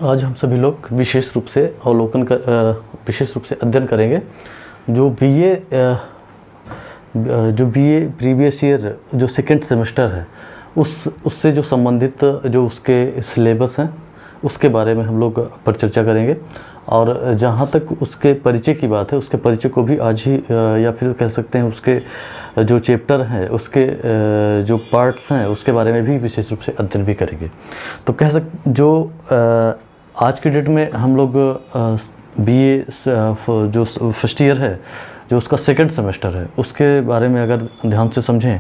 आज हम सभी लोग विशेष रूप से विशेष रूप से अध्ययन करेंगे जो बीए प्रीवियस ईयर जो सेकेंड सेमेस्टर है उससे जो संबंधित जो उसके सिलेबस हैं उसके बारे में हम लोग पर चर्चा करेंगे। और जहाँ तक उसके परिचय की बात है, उसके परिचय को भी आज ही या फिर कह सकते हैं उसके जो चैप्टर हैं, उसके जो पार्ट्स हैं, उसके बारे में भी विशेष रूप से अध्ययन भी करेंगे। तो आज की डेट में हम लोग बीए जो फर्स्ट ईयर है, जो उसका सेकंड सेमेस्टर है, उसके बारे में अगर ध्यान से समझें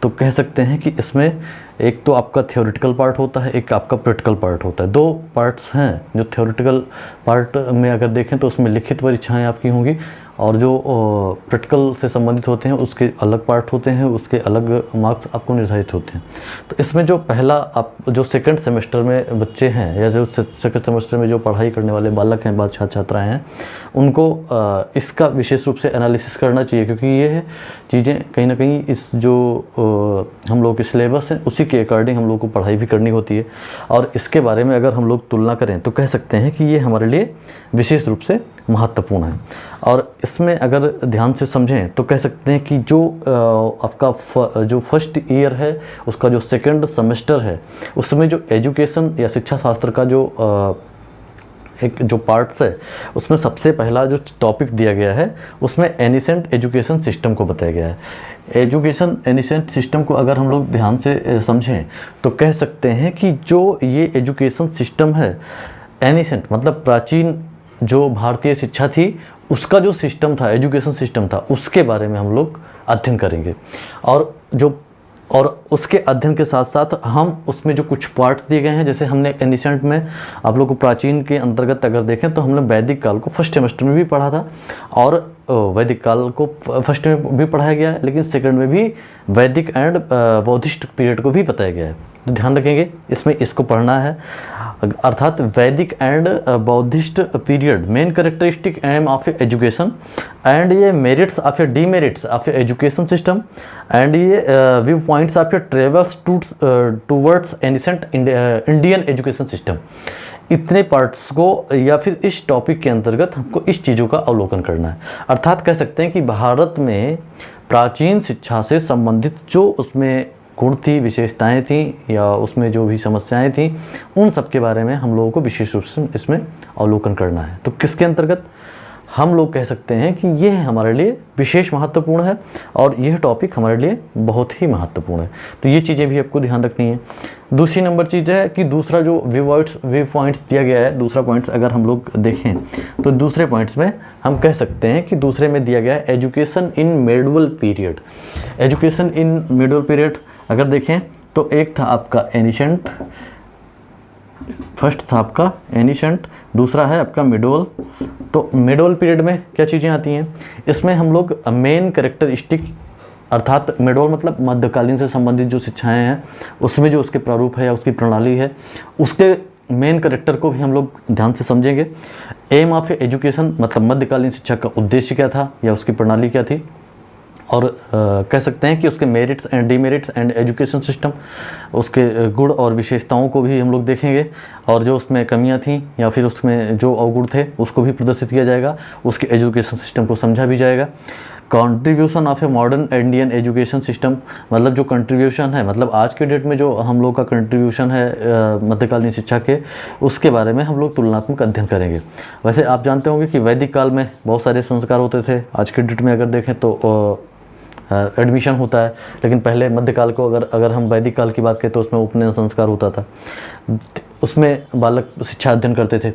तो कह सकते हैं कि इसमें एक तो आपका थ्योरेटिकल पार्ट होता है, एक आपका प्रैक्टिकल पार्ट होता है। दो पार्ट्स हैं। जो थ्योरेटिकल पार्ट में अगर देखें तो उसमें लिखित परीक्षाएं आपकी होंगी, और जो प्रैक्टिकल से संबंधित होते हैं उसके अलग पार्ट होते हैं, उसके अलग मार्क्स आपको निर्धारित होते हैं। तो इसमें जो पहला आप जो सेकंड सेमेस्टर में बच्चे हैं या जो सेकंड सेमेस्टर में जो पढ़ाई करने वाले बालक हैं, छात्र छात्राएँ हैं, उनको इसका विशेष रूप से एनालिसिस करना चाहिए, क्योंकि ये चीज़ें कहीं ना कहीं इस जो हम लोग के सिलेबस हैं उसी के अकॉर्डिंग हम लोग को पढ़ाई भी करनी होती है। और इसके बारे में अगर हम लोग तुलना करें तो कह सकते हैं कि ये हमारे लिए विशेष रूप से महत्वपूर्ण है। और इसमें अगर ध्यान से समझें तो कह सकते हैं कि जो आपका जो फर्स्ट ईयर है, उसका जो सेकंड सेमेस्टर है, उसमें जो एजुकेशन या शिक्षा शास्त्र का जो एक जो पार्ट्स है, उसमें सबसे पहला जो टॉपिक दिया गया है उसमें एनिसेंट एजुकेशन सिस्टम को बताया गया है। एजुकेशन एनिसेंट सिस्टम को अगर हम लोग ध्यान से समझें तो कह सकते हैं कि जो ये एजुकेशन सिस्टम है, एनिसेंट मतलब प्राचीन जो भारतीय शिक्षा थी उसका जो सिस्टम था, एजुकेशन सिस्टम था, उसके बारे में हम लोग अध्ययन करेंगे। और उसके अध्ययन के साथ साथ हम उसमें जो कुछ पार्ट्स दिए गए हैं, जैसे हमने एनिसेंट में आप लोग को प्राचीन के अंतर्गत अगर देखें तो हमने वैदिक काल को फर्स्ट सेमेस्टर में भी पढ़ा था, और वैदिक काल को फर्स्ट में भी पढ़ाया गया है, लेकिन सेकंड में भी वैदिक एंड बौद्धिस्ट पीरियड को भी बताया गया है। तो ध्यान रखेंगे इसमें इसको पढ़ना है, अर्थात वैदिक and Buddhist period, main characteristic aim of education and ये merits of a demerits of education system and ये view points of a travels towards ancient Indian education system. इतने पार्ट्स को या फिर इस टॉपिक के अंतर्गत हमको इस चीज़ों का अवलोकन करना है। अर्थात कह सकते हैं कि भारत में प्राचीन शिक्षा से संबंधित जो उसमें गुण थी, विशेषताएं थी, या उसमें जो भी समस्याएं थी, उन सब के बारे में हम लोगों को विशेष रूप से इसमें अवलोकन करना है। तो किसके अंतर्गत हम लोग कह सकते हैं कि यह हमारे लिए विशेष महत्वपूर्ण है और यह टॉपिक हमारे लिए बहुत ही महत्वपूर्ण है। तो ये चीज़ें भी आपको ध्यान रखनी है। दूसरी नंबर चीज़ है कि दूसरा जो व्यू पॉइंट्स दिया गया है, दूसरा पॉइंट्स अगर हम लोग देखें तो दूसरे पॉइंट्स में हम कह सकते हैं कि दूसरे में दिया गया है education in medieval period. Education in medieval period अगर देखें तो एक था आपका एनिशेंट, फर्स्ट था आपका एनिशेंट, दूसरा है आपका मिडोल। तो मिडोल पीरियड में क्या चीज़ें आती हैं, इसमें हम लोग मेन कैरेक्टरिस्टिक, अर्थात मिडोल मतलब मध्यकालीन से संबंधित जो शिक्षाएं हैं उसमें जो उसके प्रारूप है या उसकी प्रणाली है, उसके मेन कैरेक्टर को भी हम लोग ध्यान से समझेंगे। एम ऑफ एजुकेशन मतलब मध्यकालीन शिक्षा का उद्देश्य क्या था या उसकी प्रणाली क्या थी, और कह सकते हैं कि उसके merits and demerits and education system, उसके गुण और विशेषताओं को भी हम लोग देखेंगे, और जो उसमें कमियां थी या फिर उसमें जो अवगुण थे उसको भी प्रदर्शित किया जाएगा, उसके एजुकेशन सिस्टम को समझा भी जाएगा। Contribution of a modern Indian education system मतलब जो कंट्रीब्यूशन है, मतलब आज के डेट में जो हम लोग का कंट्रीब्यूशन है मध्यकालीन शिक्षा के, उसके बारे में हम लोग तुलनात्मक अध्ययन करेंगे। वैसे आप जानते होंगे कि वैदिक काल में बहुत सारे संस्कार होते थे, आज के डेट में अगर देखें तो एडमिशन होता है, लेकिन पहले मध्यकाल को अगर हम वैदिक काल की बात करें तो उसमें उपनयन संस्कार होता था, उसमें बालक शिक्षा अध्ययन करते थे।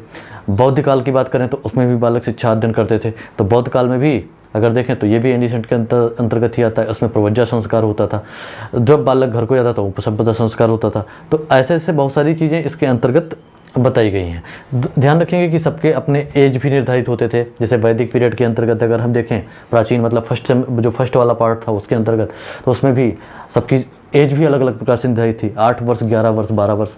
बौद्ध काल की बात करें तो उसमें भी बालक शिक्षा अध्ययन करते थे। तो बौद्ध काल में भी अगर देखें तो ये भी एनिसेंट के अंतर्गत ही आता है, उसमें प्रवज्जा संस्कार होता था, जब बालक घर को जाता था उपसंपदा संस्कार होता था। तो ऐसे ऐसे बहुत सारी चीज़ें इसके अंतर्गत बताई गई हैं। ध्यान रखेंगे कि सबके अपने एज भी निर्धारित होते थे। जैसे वैदिक पीरियड के अंतर्गत अगर हम देखें, प्राचीन मतलब फर्स्ट वाला पार्ट था उसके अंतर्गत, तो उसमें भी सबकी एज भी अलग अलग प्रकार से निर्धारित थी। 8 वर्ष, 11 वर्ष, 12 वर्ष।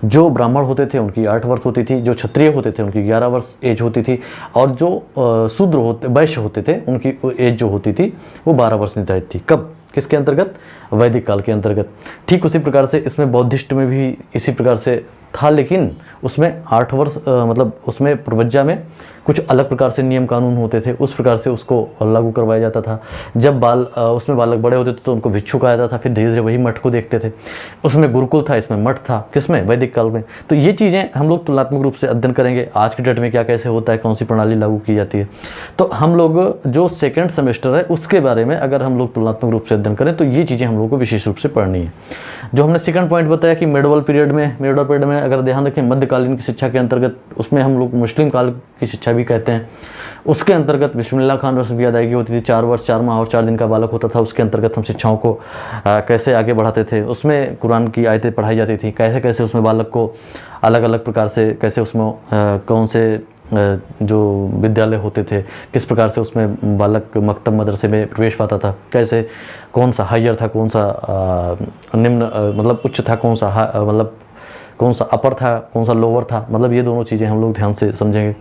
जो ब्राह्मण होते थे उनकी 8 वर्ष होती थी, जो क्षत्रिय होते थे उनकी 11 वर्ष एज होती थी, और जो शूद्र वैश्य होते थे उनकी एज जो होती थी वो 12 वर्ष निर्धारित थी। कब, किसके अंतर्गत? वैदिक काल के अंतर्गत। ठीक उसी प्रकार से इसमें बौद्धिस्ट में भी इसी प्रकार से था, लेकिन उसमें 8 वर्ष मतलब उसमें प्रवज्जा में कुछ अलग प्रकार से नियम कानून होते थे, उस प्रकार से उसको लागू करवाया जाता था। जब उसमें बालक बड़े होते थे तो उनको भिक्षु कहा जाता था, फिर धीरे धीरे वही मठ को देखते थे। उसमें गुरुकुल था, इसमें मठ था, किसमें, वैदिक काल में। तो ये चीज़ें हम लोग तुलनात्मक रूप से अध्ययन करेंगे, आज के डेट में क्या कैसे होता है, कौन सी प्रणाली लागू की जाती है। तो हम लोग जो सेकेंड सेमेस्टर है उसके बारे में अगर हम लोग तुलनात्मक रूप से अध्ययन करें तो ये चीज़ें हम लोग को विशेष रूप से पढ़नी है। जो हमने सेकंड पॉइंट बताया कि मेडोवल पीरियड में अगर ध्यान रखें, मध्यकालीन की शिक्षा के अंतर्गत, उसमें हम लोग मुस्लिम काल की शिक्षा भी कहते हैं, उसके अंतर्गत बिस्मिल्लाह खान रस्म की अदायगी होती थी। 4 वर्ष 4 माह और 4 दिन का बालक होता था, उसके अंतर्गत हम शिक्षाओं को कैसे आगे बढ़ाते थे। उसमें कुरान की आयतें पढ़ाई जाती थी, कैसे कैसे उसमें बालक को अलग अलग प्रकार से कैसे उसमें कौन से जो विद्यालय होते थे, किस प्रकार से उसमें बालक मकतब मदरसे में प्रवेश पाता था, कैसे कौन सा हायर था, कौन सा निम्न मतलब उच्च था, कौन सा अपर था, कौन सा लोअर था, मतलब ये दोनों चीज़ें हम लोग ध्यान से समझेंगे।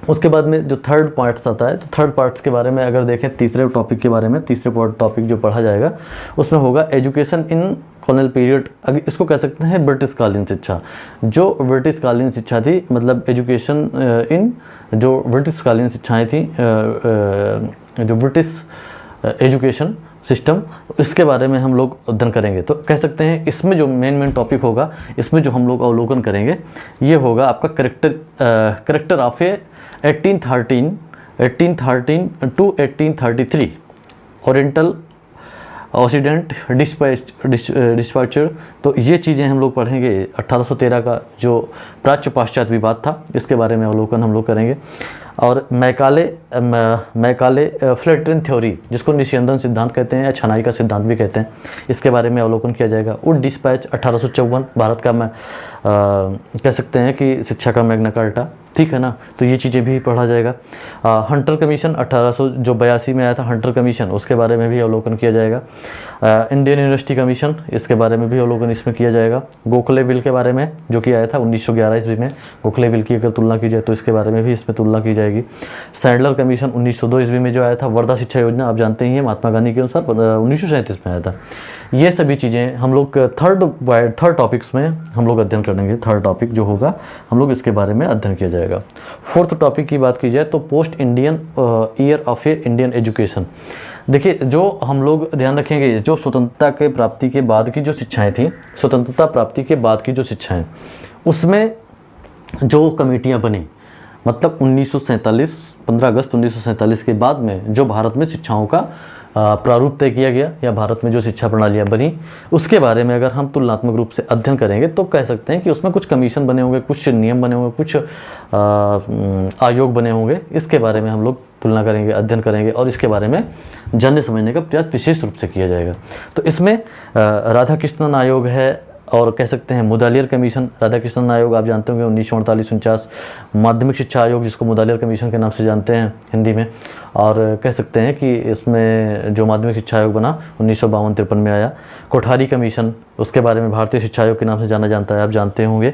उसके बाद में जो थर्ड पार्ट्स आता है, तो थर्ड पार्ट्स के बारे में अगर देखें, तीसरे टॉपिक के बारे में, तीसरे टॉपिक जो पढ़ा जाएगा उसमें होगा एजुकेशन इन कॉलोनियल पीरियड। अगर इसको कह सकते हैं ब्रिटिश कालीन शिक्षा। जो ब्रिटिश कालीन शिक्षा थी, मतलब एजुकेशन इन जो ब्रिटिश कालीन शिक्षाएँ थी, जो ब्रिटिश एजुकेशन सिस्टम, इसके बारे में हम लोग अध्ययन करेंगे। तो कह सकते हैं इसमें जो मेन टॉपिक होगा, इसमें जो हम लोग अवलोकन करेंगे, ये होगा आपका character of a 1813 to 1833 oriental occident dispatcher. तो ये चीज़ें हम लोग पढ़ेंगे। 1813 का जो प्राच्य पाश्चात्य विवाद था, इसके बारे में अवलोकन हम लोग करेंगे। और मैकाले फ्लैटरिन थ्योरी, जिसको निस्यंदन सिद्धांत कहते हैं या छनाई का सिद्धांत भी कहते हैं, इसके बारे में अवलोकन किया जाएगा। वुड डिस्पैच 1854, भारत का कह सकते हैं कि शिक्षा का मैग्ना कार्टा, ठीक है ना। तो ये चीज़ें भी पढ़ा जाएगा। हंटर कमीशन 1882 में आया था, हंटर कमीशन, उसके बारे में भी अवलोकन किया जाएगा। इंडियन यूनिवर्सिटी कमीशन, इसके बारे में भी अवलोकन इसमें किया जाएगा। गोखले बिल के बारे में जो कि आया था 1911 ईस्वी में, गोखले बिल की अगर तुलना की जाए तो इसके बारे में भी इसमें तुलना की जाएगी। सैडलर कमीशन 1902 ईस्वी में जो आया था। वर्धा शिक्षा योजना, आप जानते ही हैं, महात्मा गांधी के अनुसार 1937 में आया था। ये सभी चीज़ें हम लोग थर्ड टॉपिक्स में हम लोग अध्ययन करेंगे। थर्ड टॉपिक जो होगा हम लोग इसके बारे में अध्ययन किया जाएगा। फोर्थ टॉपिक की बात की जाए तो post Indian year of A Indian education. देखिए, जो हम लोग ध्यान रखेंगे, जो स्वतंत्रता के प्राप्ति के बाद की जो शिक्षाएं थी, स्वतंत्रता प्राप्ति के बाद की जो शिक्षाएं, उसमें जो कमेटियां बनी, मतलब 15 अगस्त 1947 के बाद में जो भारत में शिक्षाओं का प्रारूप तय किया गया, या भारत में जो शिक्षा प्रणालियाँ बनी, उसके बारे में अगर हम तुलनात्मक रूप से अध्ययन करेंगे तो कह सकते हैं कि उसमें कुछ कमीशन बने होंगे, कुछ नियम बने होंगे, कुछ आयोग बने होंगे। इसके बारे में हम लोग तुलना करेंगे, अध्ययन करेंगे, और इसके बारे में जानने समझने का प्रयास विशेष रूप से किया जाएगा। तो इसमें राधाकृष्णन आयोग है, और कह सकते हैं मुदालियर कमीशन। राधाकृष्णन आयोग आप जानते होंगे 1948-49, माध्यमिक शिक्षा आयोग जिसको मुदालियर कमीशन के नाम से जानते हैं हिंदी में। और कह सकते हैं कि इसमें जो माध्यमिक शिक्षा आयोग बना 1952-53 में आया। कोठारी कमीशन, उसके बारे में भारतीय शिक्षा आयोग के नाम से जाना जाता है, आप जानते होंगे।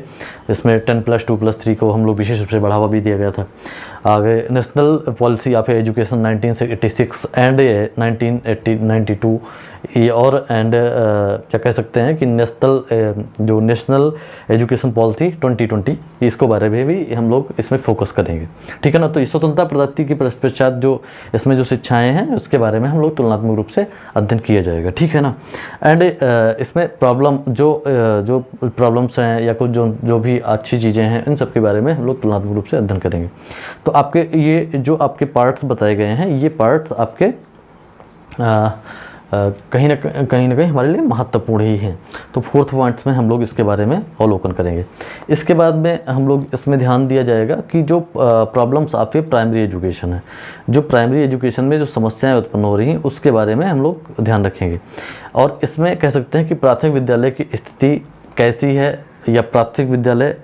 इसमें 10+2+3 को हम लोग विशेष रूप से बढ़ावा भी दिया गया था। आगे national policy of education 1986 and 1992, ये और क्या कह सकते हैं कि नेशनल एजुकेशन पॉलिसी 2020, इसको बारे में भी हम लोग इसमें फोकस करेंगे, ठीक है ना। तो इस स्वतंत्रता प्राप्ति के पश्चात जो इसमें जो शिक्षाएं हैं, उसके बारे में हम लोग तुलनात्मक रूप से अध्ययन किया जाएगा, ठीक है ना। एंड इसमें प्रॉब्लम जो प्रॉब्लम्स हैं या कुछ जो भी अच्छी चीज़ें हैं, इन सब के बारे में हम लोग तुलनात्मक रूप से अध्ययन करेंगे। तो आपके ये जो आपके पार्ट्स बताए गए हैं, ये पार्ट्स आपके कहीं ना कहीं हमारे लिए महत्वपूर्ण ही हैं। तो फोर्थ पॉइंट्स में हम लोग इसके बारे में अवलोकन करेंगे। इसके बाद में हम लोग इसमें ध्यान दिया जाएगा कि जो प्रॉब्लम्स आपके प्राइमरी एजुकेशन है, जो प्राइमरी एजुकेशन में जो समस्याएं उत्पन्न हो रही हैं, उसके बारे में हम लोग ध्यान रखेंगे। और इसमें कह सकते हैं कि प्राथमिक विद्यालय की स्थिति कैसी है, या प्राथमिक विद्यालय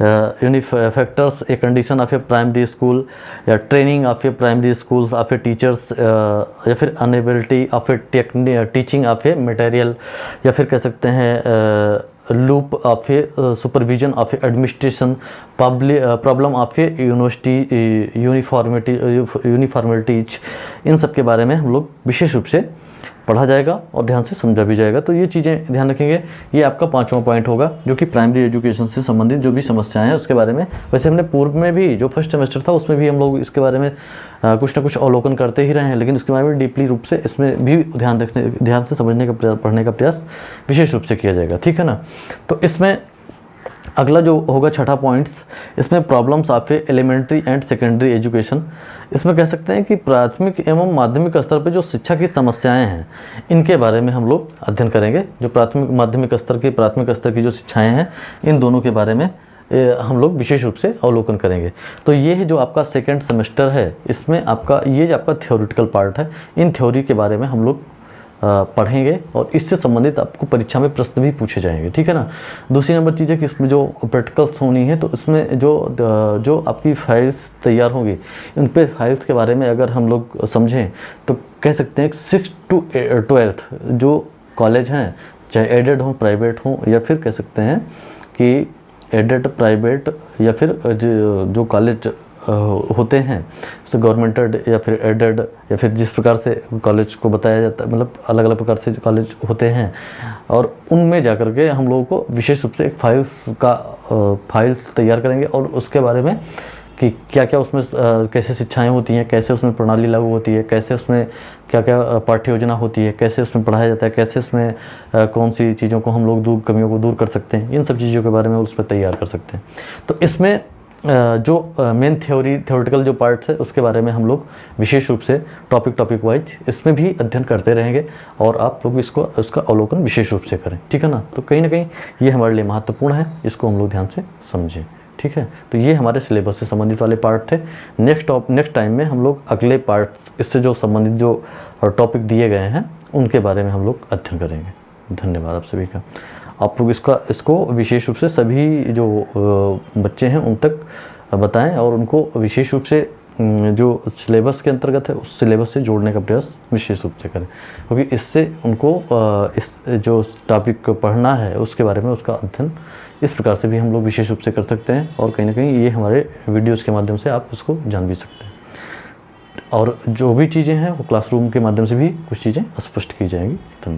factors a condition of a primary school, या training of a primary school of a teachers, या फिर inability of a teaching of a material, या फिर कह सकते हैं loop of a supervision of a administration, problem of a uniformities. इन सब के बारे में हम लोग विशेष रूप से पढ़ा जाएगा और ध्यान से समझा भी जाएगा। तो ये चीज़ें ध्यान रखेंगे। ये आपका 5वां पॉइंट होगा जो कि प्राइमरी एजुकेशन से संबंधित जो भी समस्याएं हैं उसके बारे में। वैसे हमने पूर्व में भी जो फर्स्ट सेमेस्टर था उसमें भी हम लोग इसके बारे में कुछ ना कुछ अवलोकन करते ही रहे हैं, लेकिन इसके बारे में डीपली रूप से इसमें भी ध्यान से समझने का पढ़ने का प्रयास विशेष रूप से किया जाएगा, ठीक है ना। तो इसमें अगला जो होगा 6ठा पॉइंट्स, इसमें problems of elementary and secondary education. इसमें कह सकते हैं कि प्राथमिक एवं माध्यमिक स्तर पर जो शिक्षा की समस्याएं हैं इनके बारे में हम लोग अध्ययन करेंगे। जो प्राथमिक स्तर की जो शिक्षाएं हैं इन दोनों के बारे में हम लोग विशेष रूप से अवलोकन करेंगे। तो ये है जो आपका सेकेंड सेमेस्टर है, इसमें आपका ये जो आपका थ्योरेटिकल पार्ट है, इन थ्योरी के बारे में हम लोग पढ़ेंगे और इससे संबंधित आपको परीक्षा में प्रश्न भी पूछे जाएंगे, ठीक है ना। दूसरी नंबर चीज़ है कि इसमें जो प्रैक्टिकल्स होनी है तो इसमें जो आपकी फाइल्स तैयार होंगी उन पे फाइल्स के बारे में अगर हम लोग समझें तो कह सकते हैं 6 to 12 जो कॉलेज हैं, चाहे एडेड हों प्राइवेट हों, या फिर कह सकते हैं कि एडेड प्राइवेट या फिर जो कॉलेज होते हैं जैसे गवर्नमेंटेड या फिर एडेड या फिर जिस प्रकार से कॉलेज को बताया जाता है, मतलब अलग अलग प्रकार से कॉलेज होते हैं, और उनमें जाकर के हम लोगों को विशेष रूप से एक फाइल्स तैयार करेंगे और उसके बारे में कि क्या क्या उसमें कैसे शिक्षाएं होती हैं, कैसे उसमें प्रणाली लागू होती है, कैसे उसमें क्या क्या पाठ्य योजना होती है, कैसे उसमें पढ़ाया जाता है, कैसे उसमें कौन सी चीज़ों को हम लोग कमियों को दूर कर सकते हैं, इन सब चीज़ों के बारे में उसमें तैयार कर सकते हैं। तो इसमें जो मेन थ्योरेटिकल जो पार्ट है उसके बारे में हम लोग विशेष रूप से टॉपिक वाइज इसमें भी अध्ययन करते रहेंगे और आप लोग उसका अवलोकन विशेष रूप से करें, ठीक है ना। तो कहीं ना कहीं ये हमारे लिए महत्वपूर्ण है, इसको हम लोग ध्यान से समझें, ठीक है। तो ये हमारे सिलेबस से संबंधित वाले पार्ट थे। नेक्स्ट टाइम में हम लोग अगले पार्ट इससे जो संबंधित जो टॉपिक दिए गए हैं उनके बारे में हम लोग अध्ययन करेंगे। धन्यवाद आप सभी का। आप लोग इसको विशेष रूप से सभी जो बच्चे हैं उन तक बताएं और उनको विशेष रूप से जो सिलेबस के अंतर्गत है उस सिलेबस से जोड़ने का प्रयास विशेष रूप से करें, क्योंकि इससे उनको इस जो टॉपिक पढ़ना है उसके बारे में उसका अध्ययन इस प्रकार से भी हम लोग विशेष रूप से कर सकते हैं और कहीं ना कहीं ये हमारे वीडियोज़ के माध्यम से आप उसको जान भी सकते हैं और जो भी चीज़ें हैं वो क्लासरूम के माध्यम से भी कुछ चीज़ें स्पष्ट की जाएंगी। धन्यवाद।